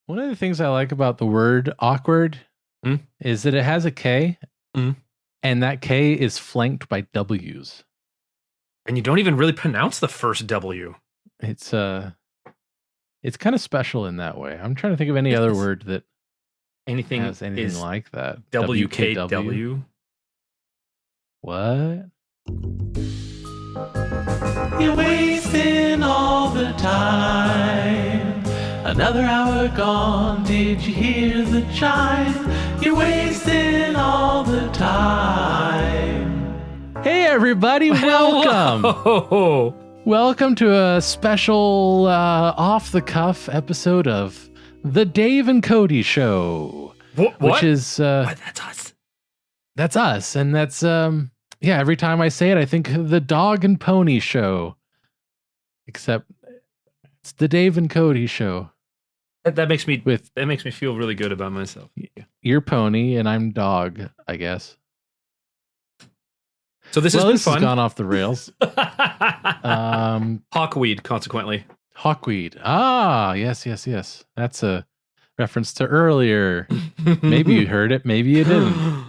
One of the things I like about the word awkward is that it has a K, and that K is flanked by W's. And you don't even really pronounce the first W. It's kind of special in that way. I'm trying to think of any other word that has anything like that. WKW. What? You're wasting all the time. Another hour gone. Did you hear the chime? You're wasting all the time. Hey everybody, welcome. Hello. Welcome to a special off-the-cuff episode of the Dave and Cody Show. What? Which is... That's us. That's us, and that's... every time I say it, I think of the Dog and Pony Show. Except it's the Dave and Cody Show. That makes me feel really good about myself. You're Pony, and I'm Dog, I guess. So this has been fun. Has gone off the rails. Hawkweed, consequently. Hawkweed. Ah, yes. That's a reference to earlier. Maybe you heard it. Maybe you didn't.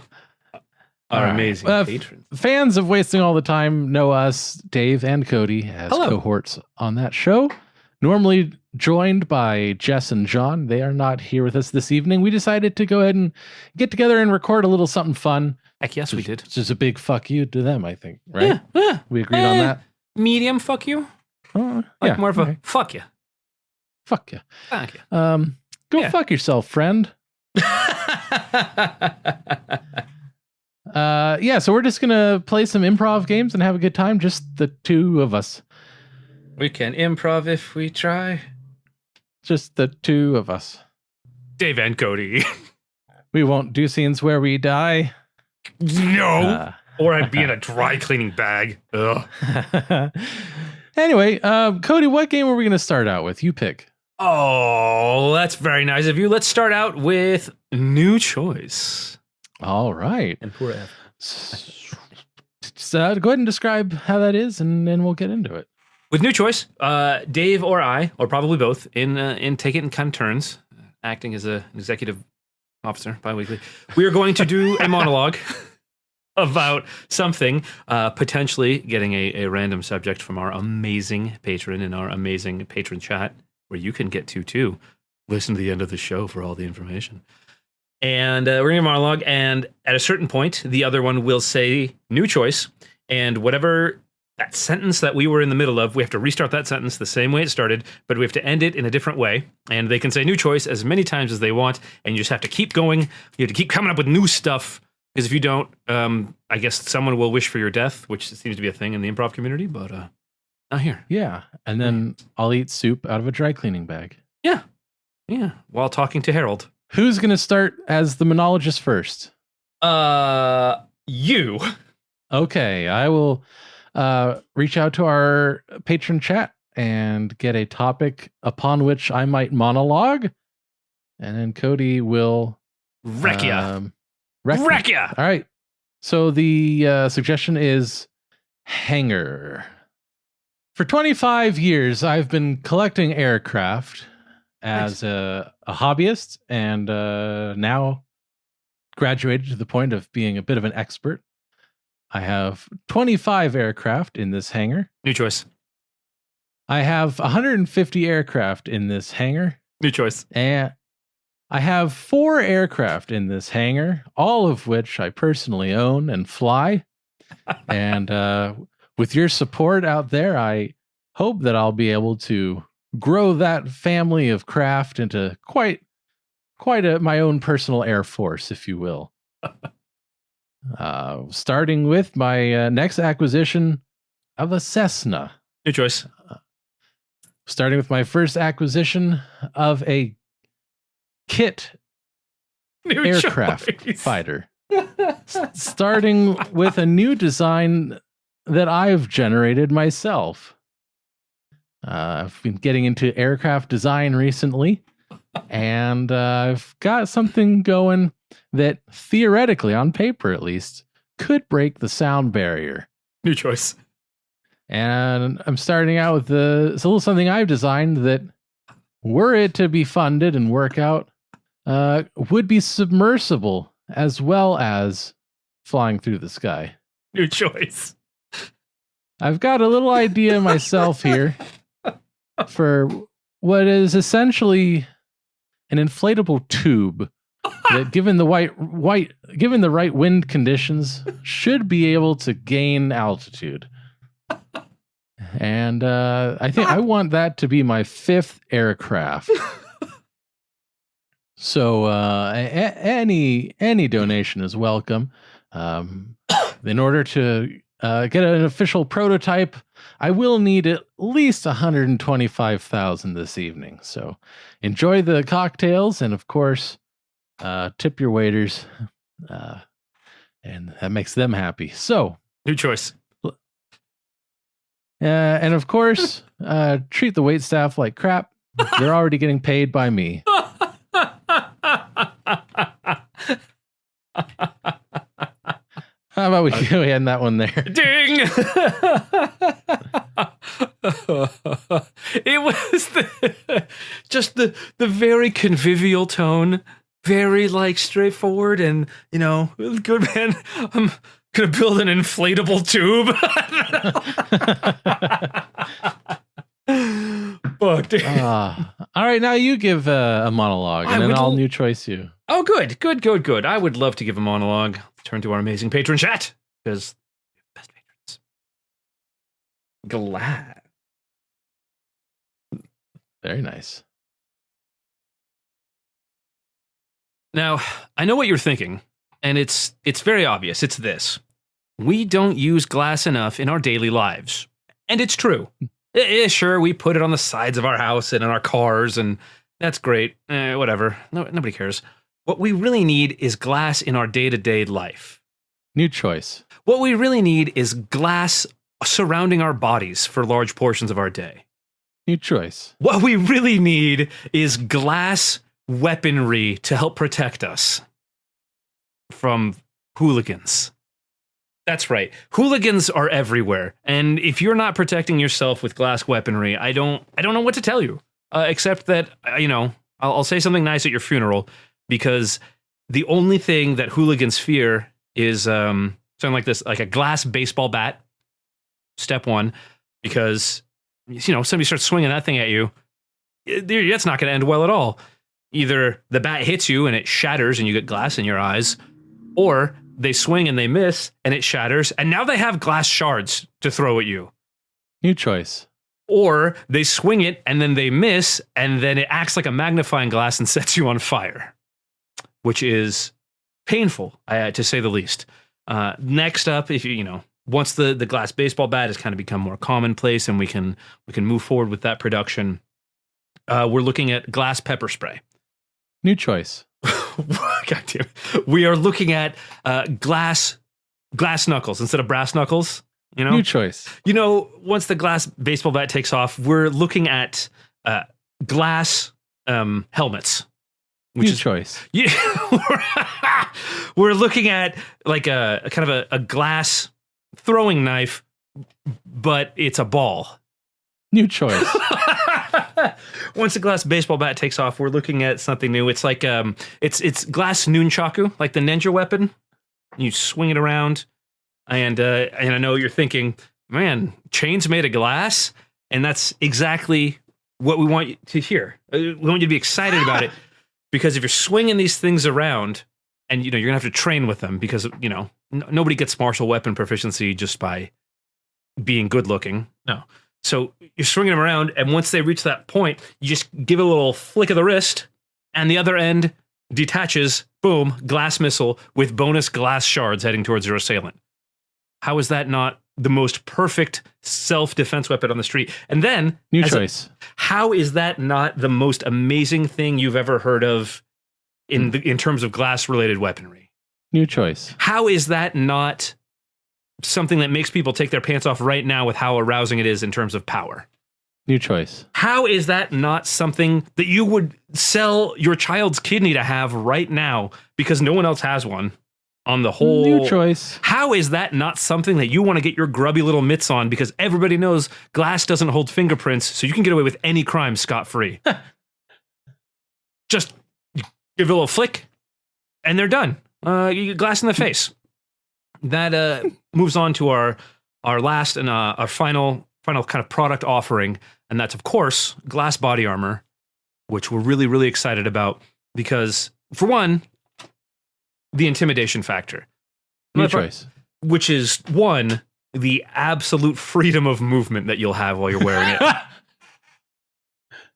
Our amazing patrons. Fans of Wasting All the Time know us, Dave and Cody, as cohorts on that show. Normally joined by Jess and John. They are not here with us this evening. We decided to go ahead and get together and record a little something fun. Heck yes, we did. It's just a big fuck you to them, I think, right? Yeah. We agreed on that? Medium fuck you? More of a fuck you. Fuck you. Thank you. Go fuck yourself, friend. So we're just gonna play some improv games and have a good time, just the two of us. We can improv if we try. Just the two of us. Dave and Cody. We won't do scenes where we die. No. Or I'd be in a dry cleaning bag. Ugh. Anyway, Cody, what game are we gonna start out with? You pick. Oh, that's very nice of you. Let's start out with New Choice. All right. And poor F. So go ahead and describe how that is, and then we'll get into it. With New Choice, Dave or I, or probably both, in take it in kind of turns, acting as an executive officer bi-weekly, we are going to do a monologue about something, potentially getting a random subject from our amazing patron in our amazing patron chat, where you can get to too. Listen to the end of the show for all the information. And we're going to monologue, and at a certain point, the other one will say New Choice, and whatever that sentence that we were in the middle of, we have to restart that sentence the same way it started, but we have to end it in a different way. And they can say New Choice as many times as they want, and you just have to keep going. You have to keep coming up with new stuff, because if you don't, I guess someone will wish for your death, which seems to be a thing in the improv community, but not here. Yeah, and then I'll eat soup out of a dry cleaning bag. Yeah, while talking to Harold. Who's going to start as the monologist first? You. Okay, I will reach out to our patron chat and get a topic upon which I might monologue, and then Cody will wreck ya. Wreck ya. All right. So the suggestion is hangar. For 25 years, I've been collecting aircraft as a hobbyist, and now graduated to the point of being a bit of an expert. I have 25 aircraft in this hangar. New Choice. I have 150 aircraft in this hangar. New Choice. And I have 4 aircraft in this hangar, all of which I personally own and fly. And with your support out there, I hope that I'll be able to grow that family of craft into quite my own personal air force, if you will. Starting with my next acquisition of a Cessna. New Choice. Starting with my first acquisition of a Kit aircraft fighter. Starting with a new design that I've generated myself. I've been getting into aircraft design recently, and I've got something going that theoretically, on paper at least, could break the sound barrier. New Choice. And I'm starting out with it's a little something I've designed that were it to be funded and work out, would be submersible as well as flying through the sky. New choice. I've got a little idea myself here for what is essentially an inflatable tube that, given the right wind conditions, should be able to gain altitude. And I think I want that to be my 5th aircraft. So any donation is welcome. In order to get an official prototype, I will need at least 125,000 this evening. So enjoy the cocktails, and of course, tip your waiters, and that makes them happy. So new choice. And of course, treat the wait staff like crap. They're already getting paid by me. How about we end that one there? Ding! It was just the very convivial tone, very like straightforward, and good man. I'm gonna build an inflatable tube. Fuck. All right, now you give a monologue, and then I'll new choice you. Oh, good. I would love to give a monologue. Turn to our amazing patron chat, because best patrons. Glad. Very nice. Now, I know what you're thinking, and it's very obvious. It's this. We don't use glass enough in our daily lives. And it's true. Sure, we put it on the sides of our house and in our cars, and that's great. Whatever. Nobody cares. What we really need is glass in our day-to-day life. New choice. What we really need is glass surrounding our bodies for large portions of our day. New choice. What we really need is glass weaponry to help protect us from hooligans. That's right. Hooligans are everywhere. And if you're not protecting yourself with glass weaponry, I don't know what to tell you. Except that, I'll say something nice at your funeral, because the only thing that hooligans fear is something like this, like a glass baseball bat. Step one, because somebody starts swinging that thing at you, that's not going to end well at all. Either the bat hits you and it shatters and you get glass in your eyes, or they swing and they miss and it shatters, and now they have glass shards to throw at you. New choice. Or they swing it and then they miss, and then it acts like a magnifying glass and sets you on fire, which is painful, to say the least. Next up, if once the glass baseball bat has kind of become more commonplace and we can move forward with that production, we're looking at glass pepper spray. New choice. God damn. We are looking at glass knuckles instead of brass knuckles. New choice. Once the glass baseball bat takes off, we're looking at glass helmets. New choice. Yeah, we're looking at like a kind of a glass throwing knife, but it's a ball. New choice. Once the glass baseball bat takes off, we're looking at something new. It's like it's glass nunchaku, like the ninja weapon. You swing it around, and I know you're thinking, man, chains made of glass, and that's exactly what we want you to hear. We want you to be excited about it, because if you're swinging these things around, and you're gonna have to train with them, because nobody gets martial weapon proficiency just by being good looking. No. So you're swinging them around, and once they reach that point, you just give it a little flick of the wrist, and the other end detaches, boom, glass missile with bonus glass shards heading towards your assailant. How is that not the most perfect self-defense weapon on the street? And then, new choice. How is that not the most amazing thing you've ever heard of in terms of glass-related weaponry? New choice. How is that not something that makes people take their pants off right now with how arousing it is in terms of power? New choice. How is that not something that you would sell your child's kidney to have right now because no one else has one on the whole? New choice. How is that not something that you want to get your grubby little mitts on because everybody knows glass doesn't hold fingerprints, so you can get away with any crime scot-free? just give it a little flick, and they're done. You get glass in the face. That moves on to our last and our final kind of product offering, and that's of course glass body armor, which we're really, really excited about because, for one, the intimidation factor. New choice. Which is, one, the absolute freedom of movement that you'll have while you're wearing it.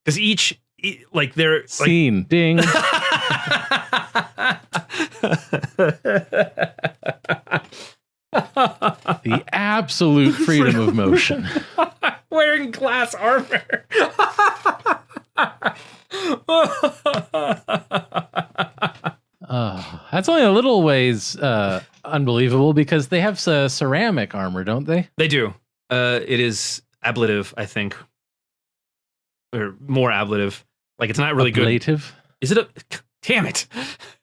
Because they're... Scene. Like, ding. The absolute freedom of motion. Wearing glass armor. That's only a little ways unbelievable because they have ceramic armor, don't they? They do. It is ablative, I think. Or more ablative. Like, it's not really ablative? Good. Is it damn it.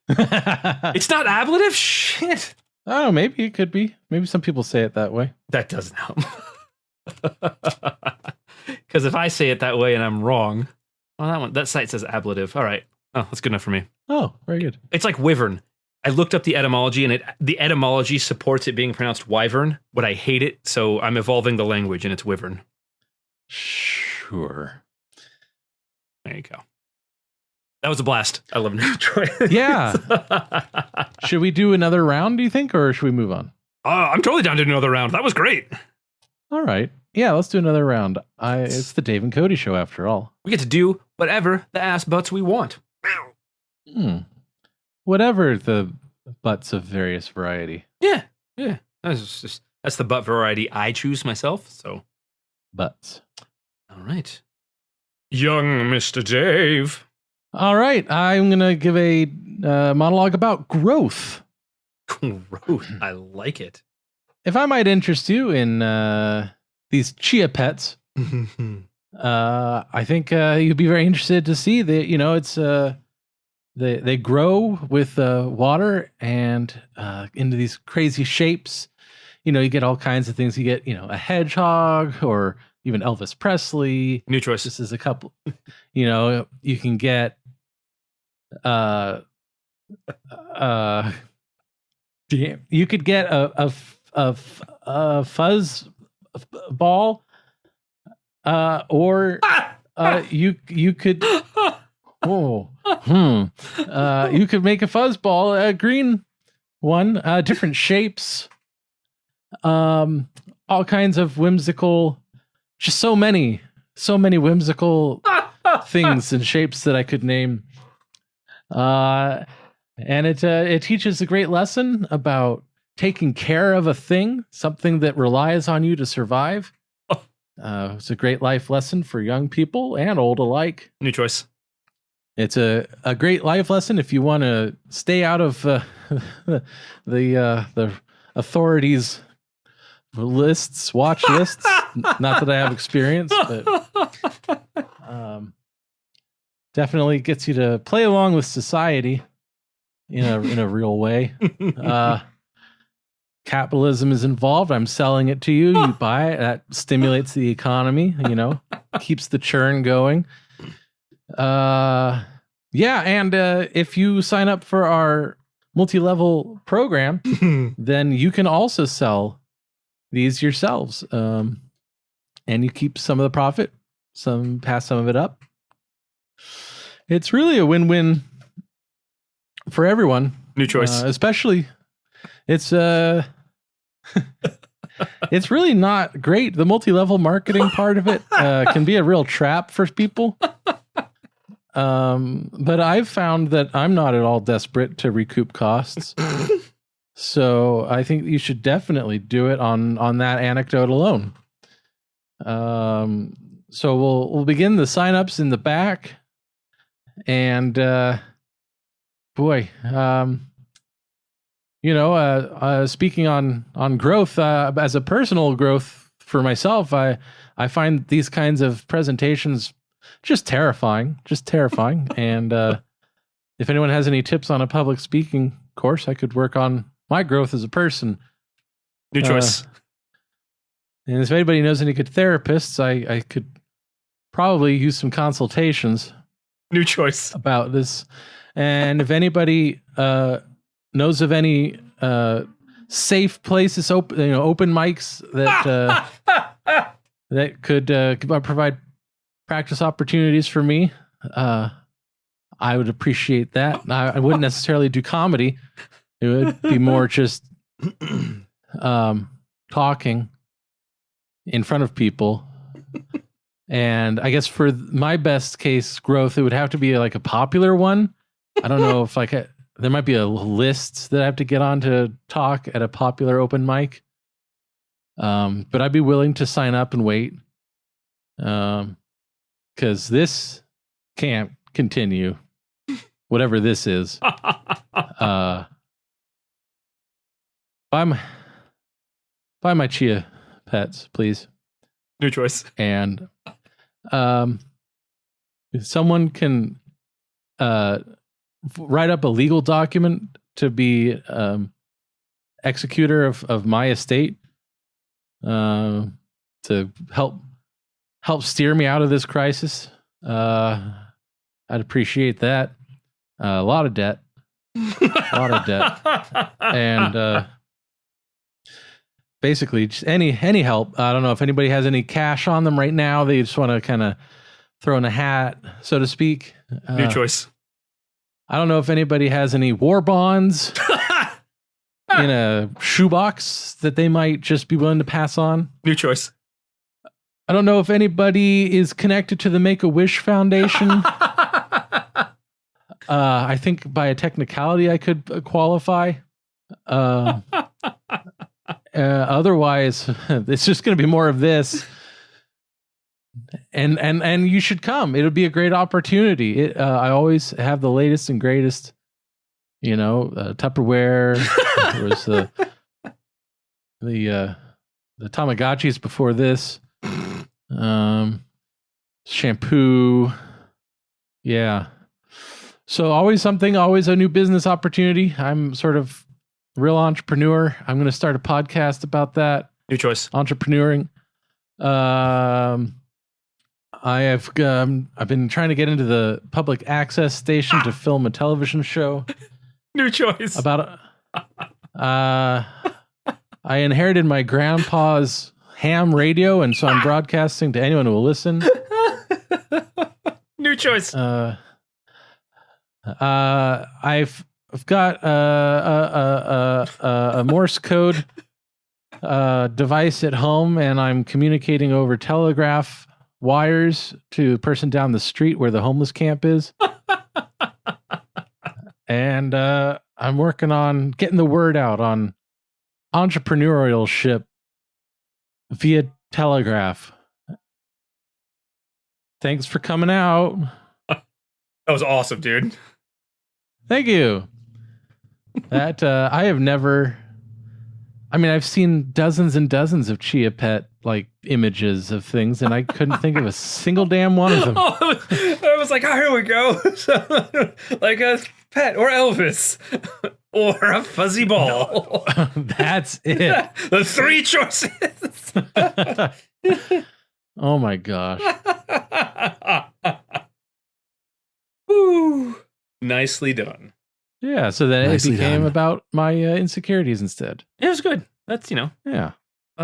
It's not ablative? Shit. Oh, maybe it could be. Maybe some people say it that way. That doesn't help. Because if I say it that way and I'm wrong, that site says ablative. All right. Oh, that's good enough for me. Oh, very good. It's like wyvern. I looked up the etymology, and the etymology supports it being pronounced wyvern, but I hate it, so I'm evolving the language, and it's wyvern. Sure. There you go. That was a blast. I love New Troy. Yeah. Should we do another round, do you think, or should we move on? I'm totally down to do another round. That was great. All right. Yeah, let's do another round. It's the Dave and Cody Show, after all. We get to do whatever the ass butts we want. Whatever the butts of various variety. Yeah. That's the butt variety I choose myself. So, butts. All right, young Mr. Dave. All right, I'm gonna give a monologue about growth. Growth. I like it. If I might interest you in these chia pets, I think you'd be very interested to see that. It's they grow with water and into these crazy shapes. You get all kinds of things. You get a hedgehog or even Elvis Presley. New choice. This is a couple. You can get you could get a fuzz ball, or you could you could make a fuzz ball, a green one, different shapes, all kinds of whimsical, just so many whimsical things and shapes that I could name. And it teaches a great lesson about taking care of a thing, something that relies on you to survive. It's a great life lesson for young people and old alike. New choice. It's a great life lesson if you want to stay out of the authorities' watch lists. Not that I have experience, but definitely gets you to play along with society in a real way. Capitalism is involved. I'm selling it to you. You buy it. That stimulates the economy, keeps the churn going. And if you sign up for our multi-level program, then you can also sell these yourselves. And you keep some of the profit, pass some of it up. It's really a win-win for everyone. New choice. Especially, it's it's really not great. The multi-level marketing part of it can be a real trap for people. But I've found that I'm not at all desperate to recoup costs. So I think you should definitely do it on that anecdote alone. So we'll begin the signups in the back. And speaking on growth, as a personal growth for myself, I find these kinds of presentations just terrifying. And if anyone has any tips on a public speaking course, I could work on my growth as a person. New choice. And if anybody knows any good therapists, I could probably use some consultations. New choice. About this. And if anybody knows of any safe places, open mics that could provide practice opportunities for me, I would appreciate that. I wouldn't necessarily do comedy. It would be more just talking in front of people. And I guess for my best case growth, it would have to be like a popular one. I don't know if there might be a list that I have to get on to talk at a popular open mic. But I'd be willing to sign up and wait. Because this can't continue. Whatever this is. Buy my chia pets, please. New choice. And if someone can write up a legal document to be executor of my estate, to help steer me out of this crisis, I'd appreciate that. A lot of debt. And basically just any help. I don't know if anybody has any cash on them right now. They just want to kind of throw in a hat, so to speak. New choice. I don't know if anybody has any war bonds in a shoebox that they might just be willing to pass on. New choice. I don't know if anybody is connected to the Make-A-Wish Foundation. I think by a technicality I could qualify. Otherwise, it's just going to be more of this. And you should come. It'll be a great opportunity. I always have the latest and greatest, Tupperware. There was the Tamagotchis before this. Shampoo. Yeah. So always something, always a new business opportunity. I'm sort of real entrepreneur. I'm going to start a podcast about that. New choice. Entrepreneuring. I've been trying to get into the public access station to film a television show. New choice. About I inherited my grandpa's ham radio, and so I'm broadcasting to anyone who will listen. New choice. I've got a Morse code device at home, and I'm communicating over telegraph wires to the person down the street where the homeless camp is. And I'm working on getting the word out on entrepreneurship via telegraph. Thanks for coming out. That was awesome, dude. Thank you. That I have never. I mean, I've seen dozens and dozens of Chia Pet images of things, and I couldn't think of a single damn one of them. I was like, here we go. So, like a pet or Elvis or a fuzzy ball. No, that's it. The three choices. Oh my gosh. Woo. Nicely done. Yeah, so then it became about my insecurities instead. It was good. That's, Yeah.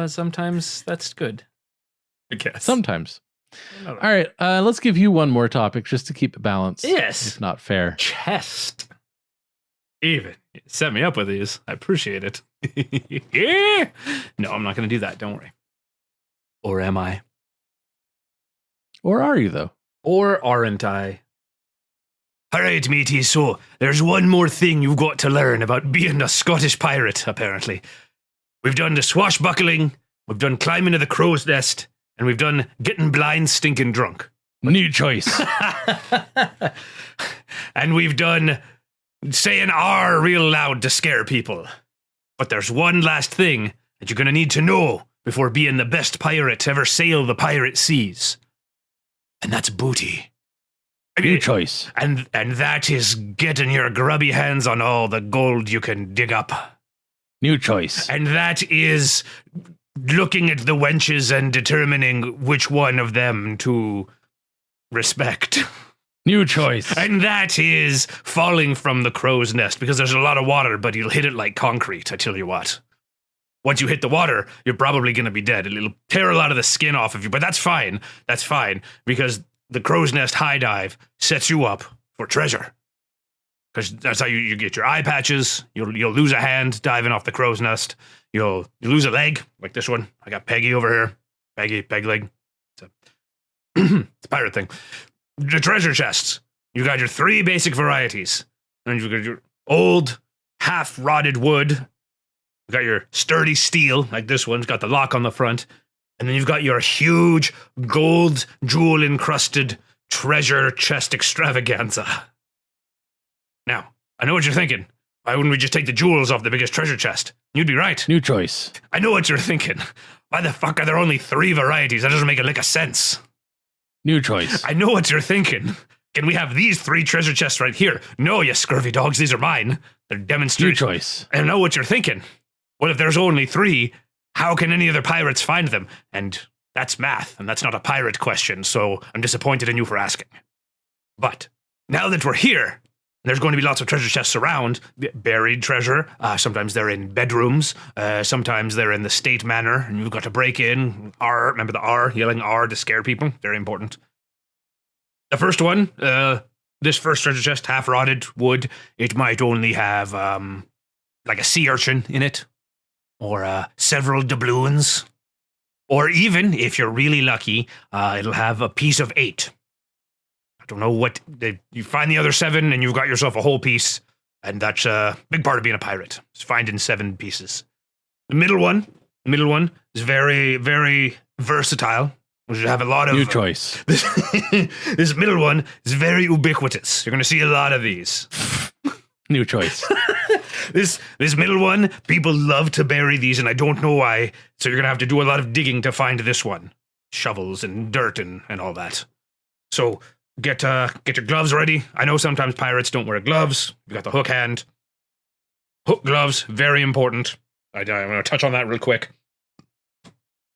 Sometimes that's good. I guess. Sometimes. All right, let's give you one more topic just to keep it balanced. Yes. It's not fair. Chest. Even. Set me up with these. I appreciate it. Yeah. No, I'm not going to do that. Don't worry. Or am I? Or are you, though? Or aren't I? All right, matey, so there's one more thing you've got to learn about being a Scottish pirate, apparently. We've done the swashbuckling, we've done climbing to the crow's nest, and we've done getting blind, stinking drunk. New choice. And we've done saying R real loud to scare people. But there's one last thing that you're going to need to know before being the best pirate to ever sail the pirate seas. And that's booty. New choice. And that is getting your grubby hands on all the gold you can dig up. New choice. And that is looking at the wenches and determining which one of them to respect. New choice. And that is falling from the crow's nest, because there's a lot of water, but you'll hit it like concrete, I tell you what. Once you hit the water, you're probably going to be dead. It'll tear a lot of the skin off of you, but that's fine. That's fine, because the crow's nest high dive sets you up for treasure. Because that's how you get your eye patches. You'll lose a hand diving off the crow's nest. You'll lose a leg, like this one. I got Peggy over here. Peg leg. It's a pirate thing. The treasure chests. You got your 3 basic varieties. And you got your old, half-rotted wood. You got your sturdy steel, like this one. It's got the lock on the front. And then you've got your huge, gold, jewel-encrusted treasure chest extravaganza. Now, I know what you're thinking. Why wouldn't we just take the jewels off the biggest treasure chest? You'd be right. New choice. I know what you're thinking. Why the fuck are there only 3 varieties? That doesn't make a lick of sense. New choice. I know what you're thinking. Can we have these 3 treasure chests right here? No, you scurvy dogs, these are mine. They're demonstrated. New choice. I know what you're thinking. Well, if there's only 3, how can any other pirates find them? And that's math, and that's not a pirate question, so I'm disappointed in you for asking. But now that we're here, there's going to be lots of treasure chests around, buried treasure. Sometimes they're in bedrooms. Sometimes they're in the state manor, and you've got to break in. R, remember the R, yelling R to scare people. Very important. The first one, this first treasure chest, half-rotted wood, it might only have like a sea urchin in it, or several doubloons, or even, if you're really lucky, it'll have a piece of 8. Don't know what you find the other 7 and you've got yourself a whole piece, and that's a big part of being a pirate. It's finding 7 pieces. The middle one is very, very versatile. We should have a lot of new choice. This middle one is very ubiquitous. You're going to see a lot of these. New choice. This middle one, people love to bury these, and I don't know why. So you're going to have to do a lot of digging to find this one. Shovels and dirt and all that. So get your gloves ready. I know sometimes pirates don't wear gloves. You got the hook hand. Hook gloves, very important. I'm going to touch on that real quick.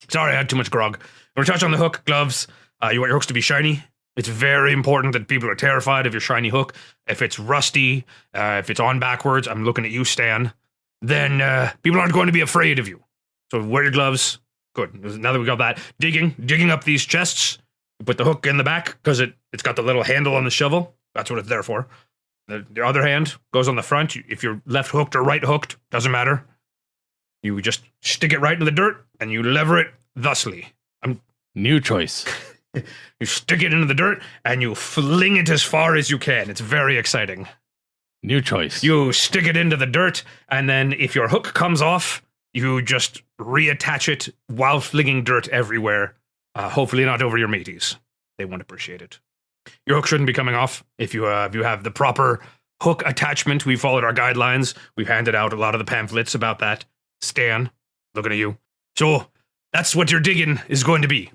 Sorry, I had too much grog. We're going to touch on the hook gloves. You want your hooks to be shiny. It's very important that people are terrified of your shiny hook. If it's rusty, if it's on backwards, I'm looking at you, Stan, then people aren't going to be afraid of you. So wear your gloves. Good. Now that we got that, digging up these chests. You put the hook in the back because it's got the little handle on the shovel. That's what it's there for. The other hand goes on the front. If you're left hooked or right hooked, doesn't matter. You just stick it right in the dirt and you lever it thusly. New choice. You stick it into the dirt and you fling it as far as you can. It's very exciting. New choice. You stick it into the dirt, and then if your hook comes off, you just reattach it while flinging dirt everywhere. Hopefully not over your mateys. They won't appreciate it. Your hook shouldn't be coming off. If you have the proper hook attachment, we followed our guidelines. We've handed out a lot of the pamphlets about that. Stan, looking at you. So that's what your digging is going to be.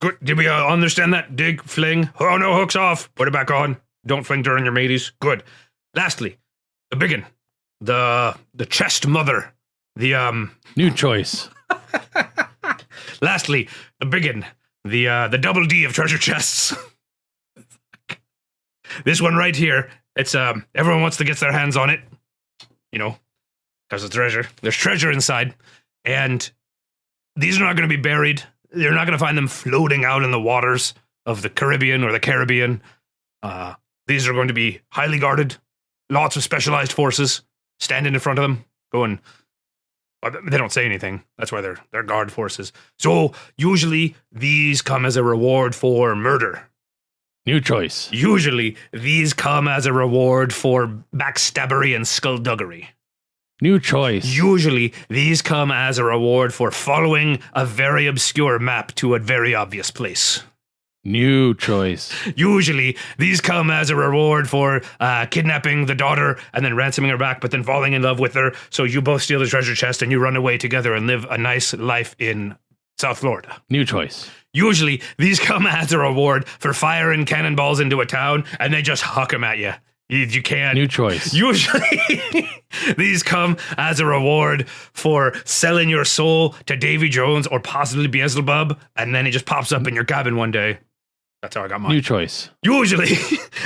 Good. Did we understand that? Dig, fling. Oh no, hook's off. Put it back on. Don't fling dirt on your mateys. Good. Lastly, the biggin, the chest mother, the new choice. Lastly, the biggin, the double D of treasure chests. This one right here. It's everyone wants to get their hands on it, you know, because it's treasure. There's treasure inside, and these are not going to be buried. You're not going to find them floating out in the waters of the Caribbean or the Caribbean. These are going to be highly guarded. Lots of specialized forces standing in front of them, going. They don't say anything. That's why they're guard forces. So usually these come as a reward for murder. New choice. Usually these come as a reward for backstabbery and skullduggery. New choice. Usually these come as a reward for following a very obscure map to a very obvious place. New choice. Usually these come as a reward for kidnapping the daughter and then ransoming her back, but then falling in love with her. So you both steal the treasure chest and you run away together and live a nice life in South Florida. New choice. Usually these come as a reward for firing cannonballs into a town and they just huck them at you. You can't. New choice. Usually these come as a reward for selling your soul to Davy Jones or possibly Beelzebub, and then he just pops up in your cabin one day. That's how I got mine. New choice. Usually,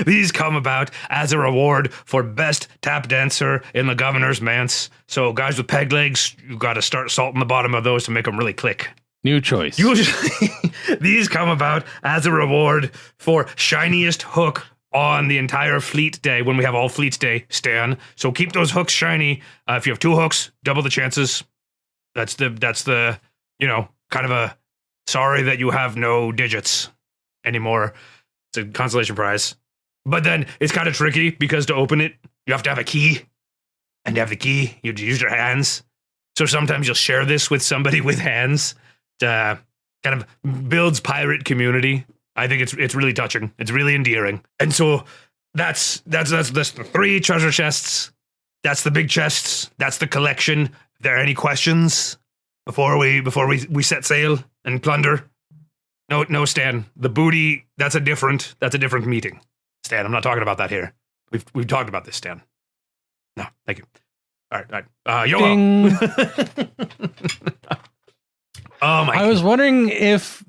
these come about as a reward for best tap dancer in the governor's manse. So guys with peg legs, you got to start salting the bottom of those to make them really click. New choice. Usually, these come about as a reward for shiniest hook on the entire fleet day when we have all fleet day, Stan. So keep those hooks shiny. If you have 2 hooks, double the chances. That's the kind of a sorry that you have no digits anymore. It's a consolation prize. But then it's kind of tricky because to open it, you have to have a key. And to have the key, you have to use your hands. So sometimes you'll share this with somebody with hands. Kind of builds pirate community. I think it's really touching. It's really endearing. And so that's the 3 treasure chests. That's the big chests. That's the collection. Are there any questions before we set sail and plunder? No, Stan. The booty, that's a different meeting. Stan, I'm not talking about that here. We've talked about this, Stan. No, thank you. All right. YOLO. Oh my! I was wondering if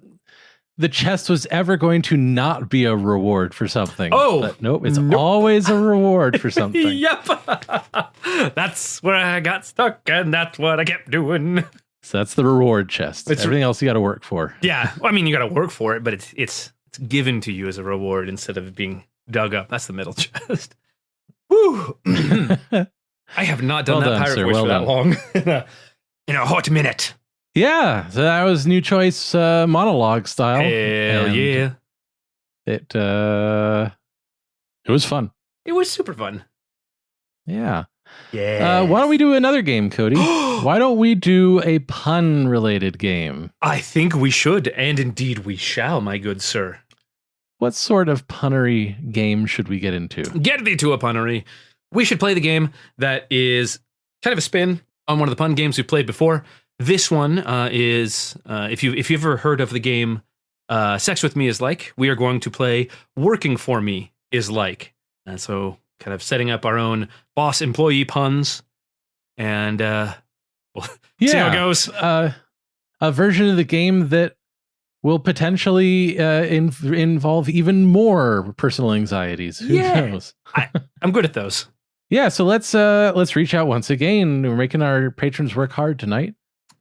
the chest was ever going to not be a reward for something. Oh, but nope, it's always a reward for something. Yep. That's where I got stuck, and that's what I kept doing. So that's the reward chest. Everything else you got to work for. Yeah, well, I mean, you got to work for it, but it's given to you as a reward instead of being dug up. That's the middle chest. Woo! I have not done that pirate voice for that long in a hot minute. Yeah, so that was new choice monologue style. Hell yeah! It was fun. It was super fun. Yeah. Yeah. Why don't we do another game, Cody? Why don't we do a pun-related game? I think we should, and indeed we shall, my good sir. What sort of punnery game should we get into? Get thee to a punnery. We should play the game that is kind of a spin on one of the pun games we've played before. This one is, if you've ever heard of the game Sex With Me Is Like, we are going to play Working For Me Is Like. And so kind of setting up our own boss-employee puns. And we'll see how it goes. A version of the game that will potentially involve even more personal anxieties. Who knows? I'm good at those. Yeah, so let's reach out once again. We're making our patrons work hard tonight.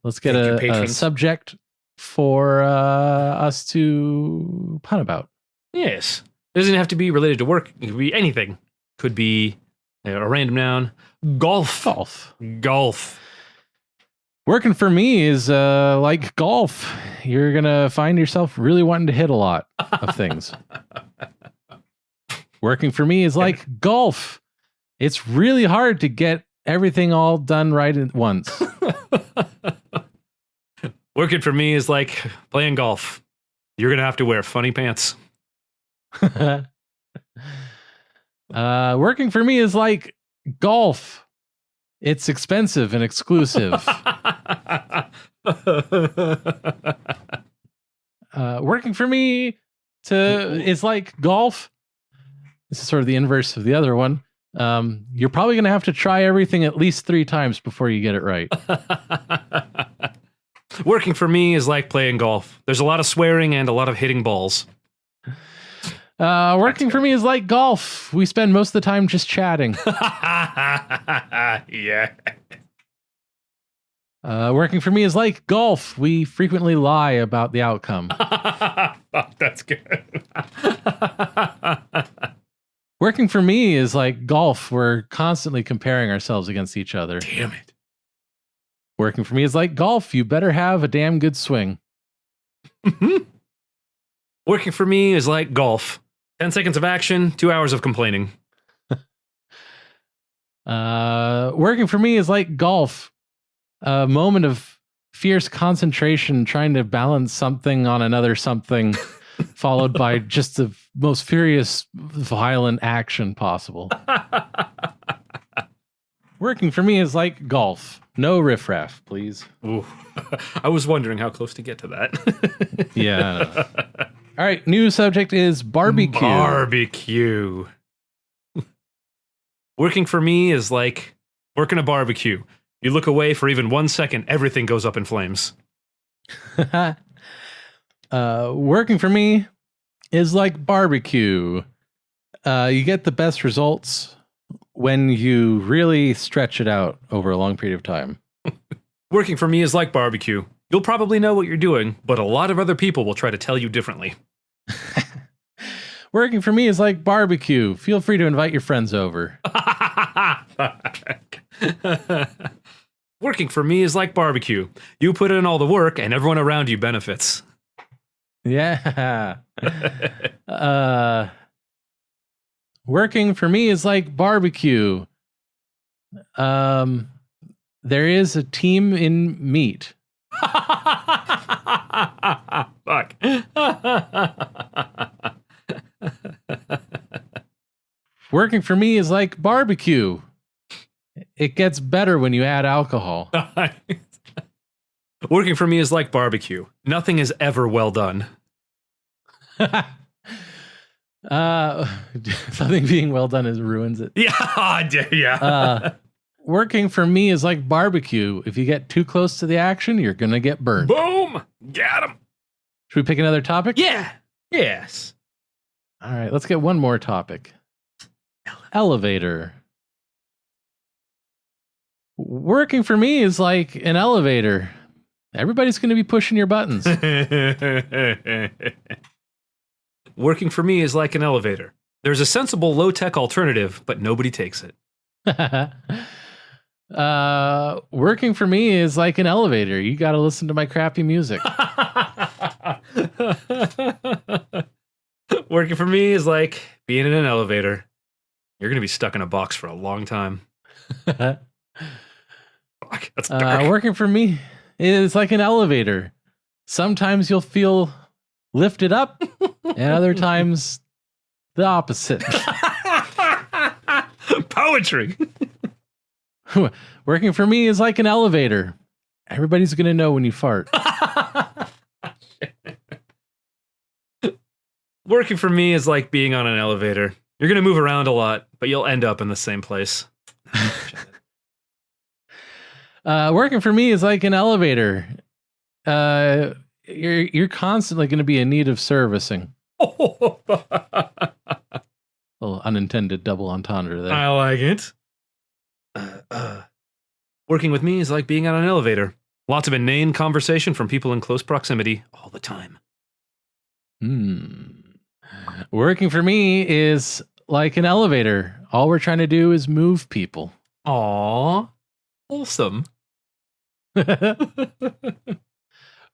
Let's get a subject for us to pun about. Yes. It doesn't have to be related to work. It could be anything. Could be a random noun. Golf. Working for me is like golf. You're going to find yourself really wanting to hit a lot of things. Working for me is like golf. It's really hard to get everything all done right at once. Working for me is like playing golf. You're going to have to wear funny pants. Working for me is like golf. It's expensive and exclusive. Working for me is like golf. This is sort of the inverse of the other one. You're probably going to have to try everything at least 3 times before you get it right. Working for me is like playing golf. There's a lot of swearing and a lot of hitting balls. Working for me is like golf. We spend most of the time just chatting. Yeah. Working for me is like golf. We frequently lie about the outcome. That's good. Working for me is like golf. We're constantly comparing ourselves against each other. Damn it. Working for me is like golf. You better have a damn good swing. Working for me is like golf. 10 seconds of action, 2 hours of complaining. Working for me is like golf. A moment of fierce concentration trying to balance something on another something, followed by just the most furious, violent action possible. Working for me is like golf. No riffraff, please. Ooh. I was wondering how close to get to that. Yeah. All right, new subject is barbecue. Barbecue. Working for me is like working a barbecue. You look away for even 1 second, everything goes up in flames. Working for me is like barbecue. You get the best results when you really stretch it out over a long period of time. Working for me is like barbecue. You'll probably know what you're doing, but a lot of other people will try to tell you differently. Working for me is like barbecue. Feel free to invite your friends over. Working for me is like barbecue. You put in all the work and everyone around you benefits. Yeah. Working for me is like barbecue. There is a team in meat. Fuck. Working for me is like barbecue. It gets better when you add alcohol. Working for me is like barbecue. Nothing is ever well done. Something being well done ruins it. Yeah. Working for me is like barbecue. If you get too close to the action, you're gonna get burned. Boom! Got him. Should we pick another topic? Yeah. Yes. All right, let's get one more topic. Elevator. Working for me is like an elevator. Everybody's going to be pushing your buttons. Working for me is like an elevator. There's a sensible low-tech alternative, but nobody takes it. Working for me is like an elevator. You got to listen to my crappy music. Working for me is like being in an elevator. You're going to be stuck in a box for a long time. Fuck, that's dark. Working for me is like an elevator. Sometimes you'll feel lifted up, and other times the opposite. Poetry. Working for me is like an elevator. Everybody's going to know when you fart. Working for me is like being on an elevator. You're going to move around a lot, but you'll end up in the same place. Working for me is like an elevator. You're constantly going to be in need of servicing. Little unintended double entendre there. I like it. Working with me is like being on an elevator. Lots of inane conversation from people in close proximity all the time. Working for me is like an elevator. All we're trying to do is move people. Aww. Wholesome.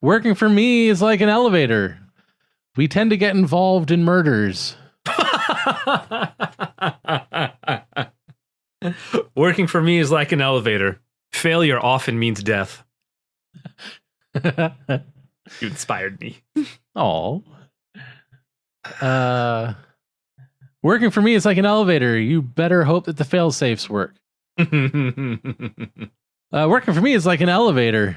Working for me is like an elevator. We tend to get involved in murders. Working for me is like an elevator. Failure often means death. You inspired me. Oh. Working for me is like an elevator. You better hope that the fail-safes work. Working for me is like an elevator.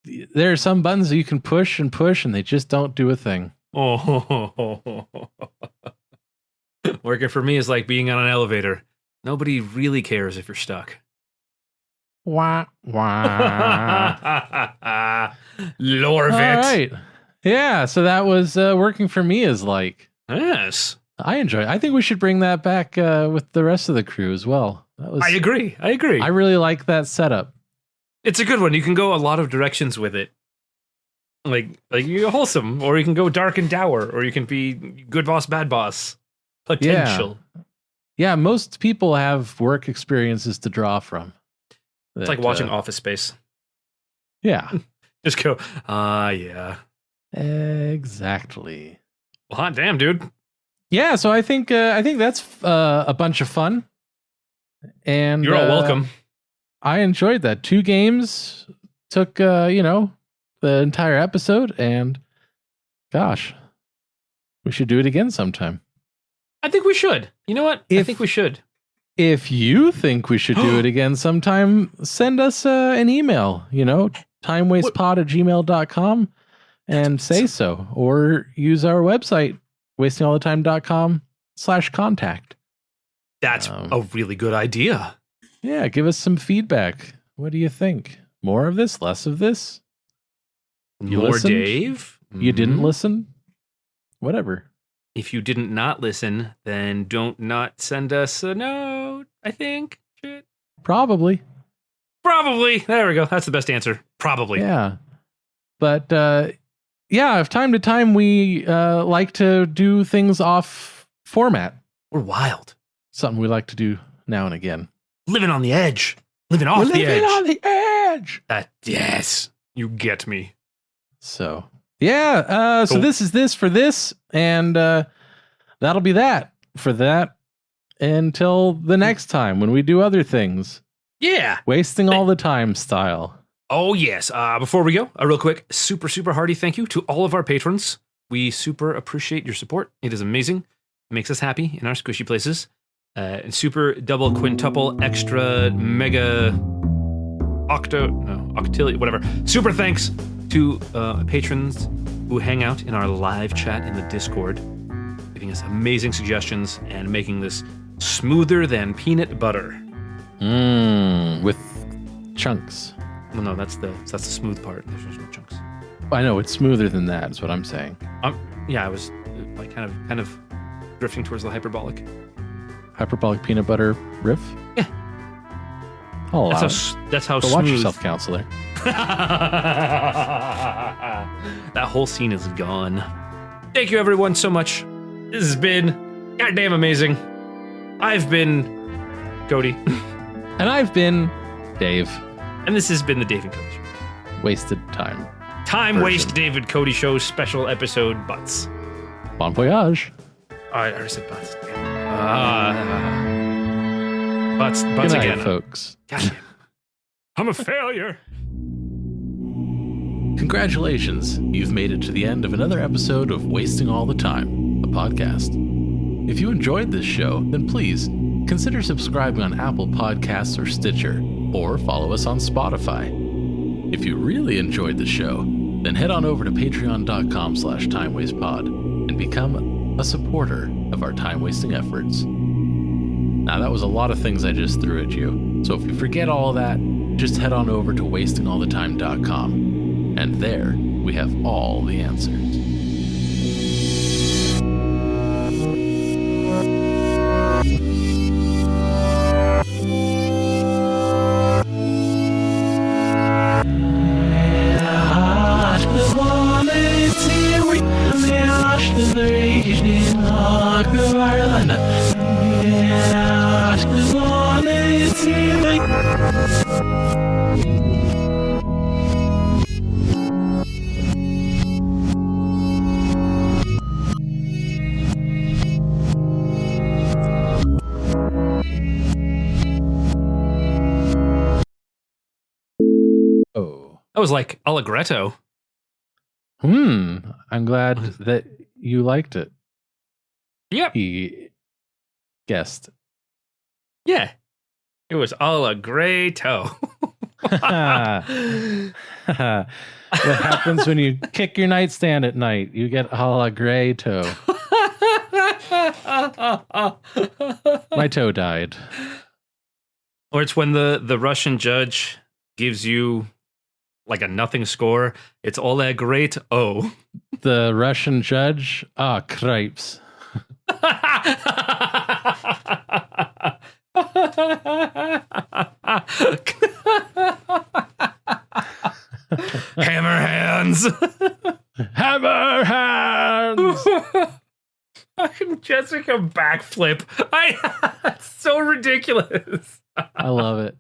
There are some buttons that you can push, and they just don't do a thing. Oh. Working for me is like being on an elevator. Nobody really cares if you're stuck. Wah, wah. Lore of All it. right. Yeah, so that was Working for Me is like. Yes. I enjoy it. I think we should bring that back with the rest of the crew as well. I agree. I really like that setup. It's a good one. You can go a lot of directions with it. Like you go wholesome, or you can go dark and dour, or you can be good boss, bad boss. Potential. Yeah, most people have work experiences to draw from. It's like watching Office Space. Yeah. Just go, yeah. Exactly. Well, hot damn, dude. Yeah, so I think that's a bunch of fun. And you're all welcome. I enjoyed that. 2 games took the entire episode, and gosh, we should do it again sometime. I think we should. You know what? I think we should. If you think we should do it again sometime, send us an email, timewastepod@gmail.com and say so, or use our website, wastingallthetime.com/contact. That's a really good idea. Yeah, give us some feedback. What do you think? More of this? Less of this? More Dave? You didn't listen? whatever. If you didn't not listen, then don't not send us a note, I think. Shit. Probably. There we go. That's the best answer. Probably. Yeah. But, if time to time we like to do things off format. We're wild. Something we like to do now and again. Living on the edge. Living off the edge. Living on the edge. Yes. You get me. So, yeah. So this is this for this. And that'll be that for that until the next time when we do other things. Yeah. Wasting all the time style. Oh, yes. Before we go, a real quick, super, super hearty thank you to all of our patrons. We super appreciate your support. It is amazing. It makes us happy in our squishy places. And super double, quintuple, extra, mega, octillion, whatever. Super thanks to patrons who hang out in our live chat in the Discord, giving us amazing suggestions and making this smoother than peanut butter. With chunks. Well, no, that's the smooth part. There's no chunks. I know it's smoother than that. Is what I'm saying. Yeah, I was like kind of drifting towards the hyperbolic peanut butter riff. Yeah, Oh, that's how. So watch yourself, counselor. That whole scene is gone. Thank you, everyone, so much. This has been goddamn amazing. I've been Cody, and I've been Dave. And this has been the Dave and Cody Show. Wasted time. Time waste Dave and Cody Show special episode butts. Bon voyage. I already said butts. Butts Good night, again, folks. Goddamn. I'm a failure. Congratulations. You've made it to the end of another episode of Wasting All the Time, a podcast. If you enjoyed this show, then please consider subscribing on Apple Podcasts or Stitcher, or follow us on Spotify. If you really enjoyed the show, then head on over to patreon.com/timewastepod and become a supporter of our time-wasting efforts. Now, that was a lot of things I just threw at you, so if you forget all that, just head on over to wastingallthetime.com, and there we have all the answers. That was like Allegretto. I'm glad that you liked it. Yep. He guessed. Yeah. It was Allegretto. What happens when you kick your nightstand at night? You get Allegretto. My toe died. Or it's when the Russian judge gives you like a nothing score. It's Allegretto. The Russian judge? cripes. Hammer hands. Hammer hands. Fucking Jessica backflip. It's so ridiculous. I love it.